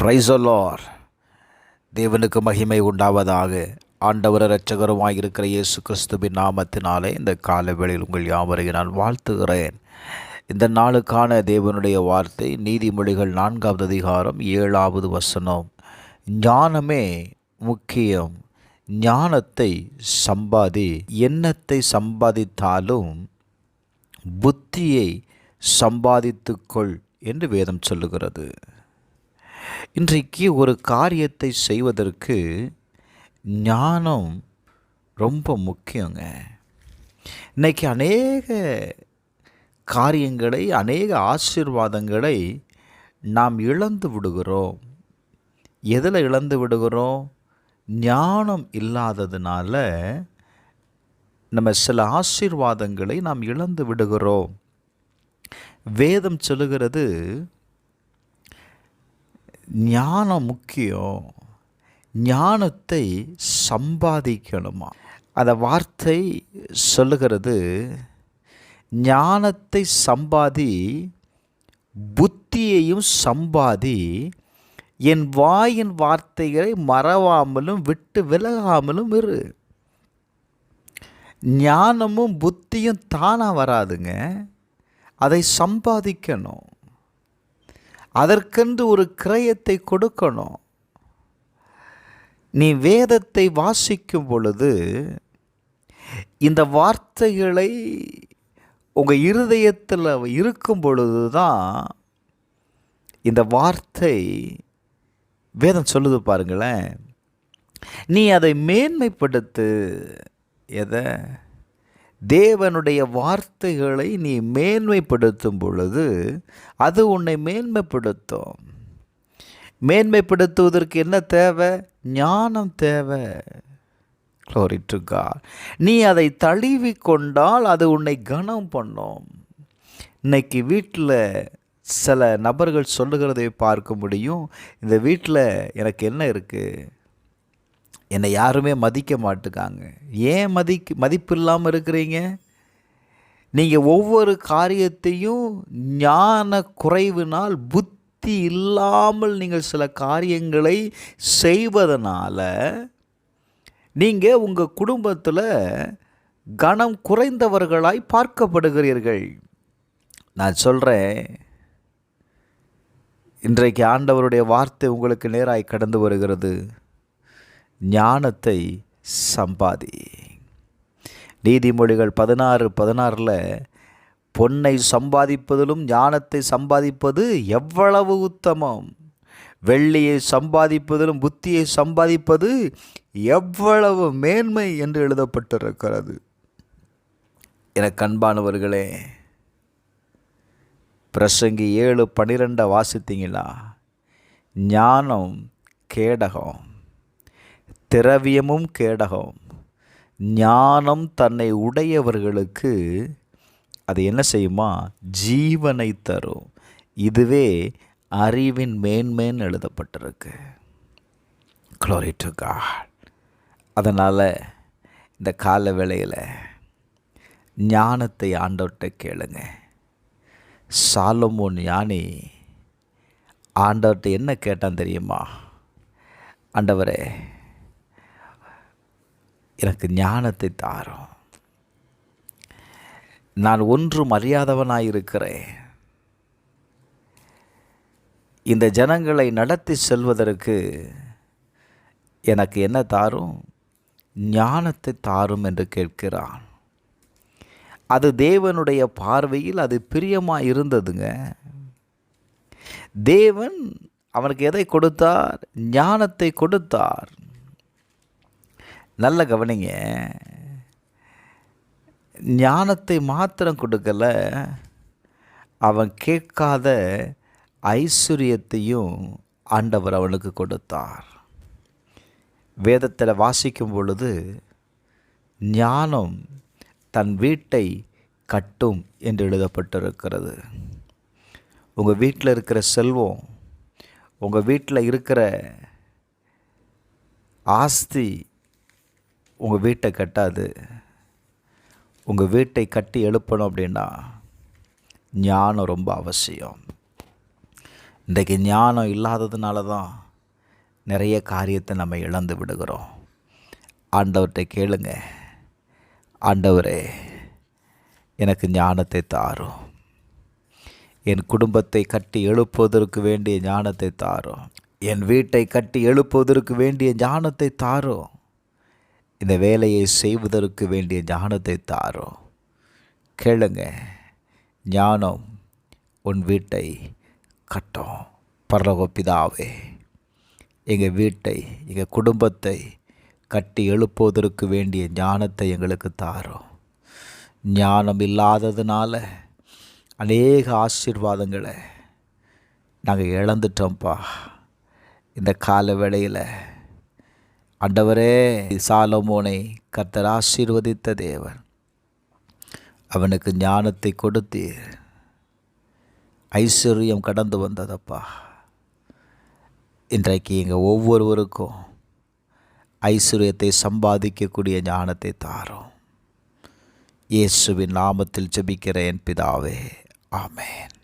Praise the Lord. தேவனுக்கு மகிமை உண்டாவதாக. ஆண்டவர் இரட்சகருமாய் இருக்கிற இயேசு கிறிஸ்துவின் நாமத்தினாலே இந்த கால வேளையில் உங்கள் யாவரையும் நான் வாழ்த்துகிறேன். இந்த நாளுக்கான தேவனுடைய வார்த்தை நீதிமொழிகள் 4வது அதிகாரம் 7வது வசனம். ஞானமே முக்கியம், ஞானத்தை சம்பாதி. எண்ணத்தை சம்பாதித்தாலும் புத்தியை சம்பாதித்துக்கொள் என்று வேதம் சொல்லுகிறது. இன்றைக்கு ஒரு காரியத்தை செய்வதற்கு ஞானம் ரொம்ப முக்கியங்க. இன்றைக்கி அநேக காரியங்களை, அநேக ஆசீர்வாதங்களை நாம் இழந்து விடுகிறோம். எதில் இழந்து விடுகிறோம்? ஞானம் இல்லாததுனால நம்ம சில ஆசீர்வாதங்களை நாம் இழந்து விடுகிறோம். வேதம் சொல்லுகிறது ஞானம் முக்கியம், ஞானத்தை சம்பாதிக்கணுமா. அந்த வார்த்தை சொல்லுகிறது ஞானத்தை சம்பாதி, புத்தியையும் சம்பாதி, என் வாயின் வார்த்தைகளை மறவாமலும் விட்டு விலகாமலும் இரு. ஞானமும் புத்தியும் தானாக வராதுங்க, அதை சம்பாதிக்கணும். அதற்கென்று ஒரு கிரயத்தை கொடுக்கணும். நீ வேதத்தை வாசிக்கும் பொழுது இந்த வார்த்தைகளை உங்கள் இருதயத்தில் இருக்கும் பொழுது தான் இந்த வார்த்தை வேதம் சொல்லுது பாருங்களேன். நீ அதை மேன்மைப்படுத்து. எதை? தேவனுடைய வார்த்தைகளை நீ மேன்மைப்படுத்தும் பொழுது அது உன்னை மேன்மைப்படுத்தும். மேன்மைப்படுத்துவதற்கு என்ன தேவை? ஞானம் தேவை. Glory to God. நீ அதை தழுவி கொண்டால் அது உன்னை கனம் பண்ணும். இன்னைக்கு வீட்டில் சில நபர்கள் சொல்லுகிறதை பார்க்க முடியும். இந்த வீட்டில் எனக்கு என்ன இருக்குது, என்னை யாருமே மதிக்க மாட்டுக்காங்க. ஏன் மதிப்பு இல்லாமல் இருக்கிறீங்க? நீங்கள் ஒவ்வொரு காரியத்தையும் ஞான குறைவினால், புத்தி இல்லாமல் நீங்கள் சில காரியங்களை செய்வதனால நீங்கள் உங்கள் குடும்பத்தில் கனம் குறைந்தவர்களாய் பார்க்கப்படுகிறீர்கள். நான் சொல்கிறேன், இன்றைக்கு ஆண்டவருடைய வார்த்தை உங்களுக்கு நேராய் கடந்து வருகிறது. ஞானத்தை சம்பாதி. நீதிமொழிகள் 16:16 பொன்னை சம்பாதிப்பதிலும் ஞானத்தை சம்பாதிப்பது எவ்வளவு உத்தமம், வெள்ளியை சம்பாதிப்பதிலும் புத்தியை சம்பாதிப்பது எவ்வளவு மேன்மை என்று எழுதப்பட்டிருக்கிறது. எனக்கு அன்பானவர்களே, பிரசங்கி 7:12 வாசித்தீங்களா? ஞானம் கேடகம், திரவியமும் கேடகம். ஞானம் தன்னை உடையவர்களுக்கு அது என்ன செய்யுமா? ஜீவனை தரும். இதுவே அறிவின் மேன்மேன் எழுதப்பட்டிருக்கு. Glory to God. அதனால் இந்த கால வேளையில் ஞானத்தை ஆண்டவர்கிட்ட கேளுங்க. சாலமோன் ஞானி ஆண்டவர்கிட்ட என்ன கேட்டான் தெரியுமா? ஆண்டவரே, எனக்கு ஞானத்தை தாரும். நான் ஒன்றும் அறியாதவனாயிருக்கிறேன். இந்த ஜனங்களை நடத்தி செல்வதற்கு எனக்கு என்ன தாரும்? ஞானத்தை தாரும் என்று கேட்கிறான். அது தேவனுடைய பார்வையில் அது பிரியமாக இருந்ததுங்க. தேவன் அவனுக்கு எதை கொடுத்தார்? ஞானத்தை கொடுத்தார். நல்ல கவனிங்க, ஞானத்தை மாத்திரம் கொடுக்கல, அவன் கேட்காத ஐஸ்வர்யத்தையும் ஆண்டவர் அவனுக்கு கொடுத்தார். வேதத்தில் வாசிக்கும் பொழுது ஞானம் தன் வீட்டை கட்டும் என்று எழுதப்பட்டிருக்கிறது. உங்கள் வீட்டில் இருக்கிற செல்வம், உங்கள் வீட்டில் இருக்கிற ஆஸ்தி உங்கள் வீட்டை கட்டாது. உங்கள் வீட்டை கட்டி எழுப்பணும் அப்படின்னா ஞானம் ரொம்ப அவசியம். இன்றைக்கு ஞானம் இல்லாததுனால தான் நிறைய காரியத்தை நம்ம இழந்து விடுகிறோம். ஆண்டவர்கிட்ட கேளுங்க, ஆண்டவரே எனக்கு ஞானத்தை தாரும், என் குடும்பத்தை கட்டி எழுப்புவதற்கு வேண்டிய ஞானத்தை தாரும், என் வீட்டை கட்டி எழுப்புவதற்கு வேண்டிய ஞானத்தை தாரும், இந்த வேலையை செய்வதற்கு வேண்டிய ஞானத்தை தாரும். கேளுங்க, ஞானம் உன் வீட்டை கட்டும். பரலோக பிதாவே, எங்கள் வீட்டை எங்கள் குடும்பத்தை கட்டி எழுப்புவதற்கு வேண்டிய ஞானத்தை எங்களுக்கு தாரும். ஞானம் இல்லாததுனால அநேக ஆசீர்வாதங்களை நாங்கள் இழந்துட்டோம்ப்பா. இந்த கால வேளையில் ஆண்டவரே, சாலமோனை கர்த்தர் ஆசீர்வதித்த தேவன், அவனுக்கு ஞானத்தை கொடுத்தீர், ஐஸ்வர்யம் கடந்து வந்ததப்பா. இன்றைக்கு எங்கள் ஒவ்வொருவருக்கும் ஐஸ்வர்யத்தை சம்பாதிக்கக்கூடிய ஞானத்தை தாரும். இயேசுவின் நாமத்தில் ஜெபிக்கிறேன் பிதாவே, ஆமென்.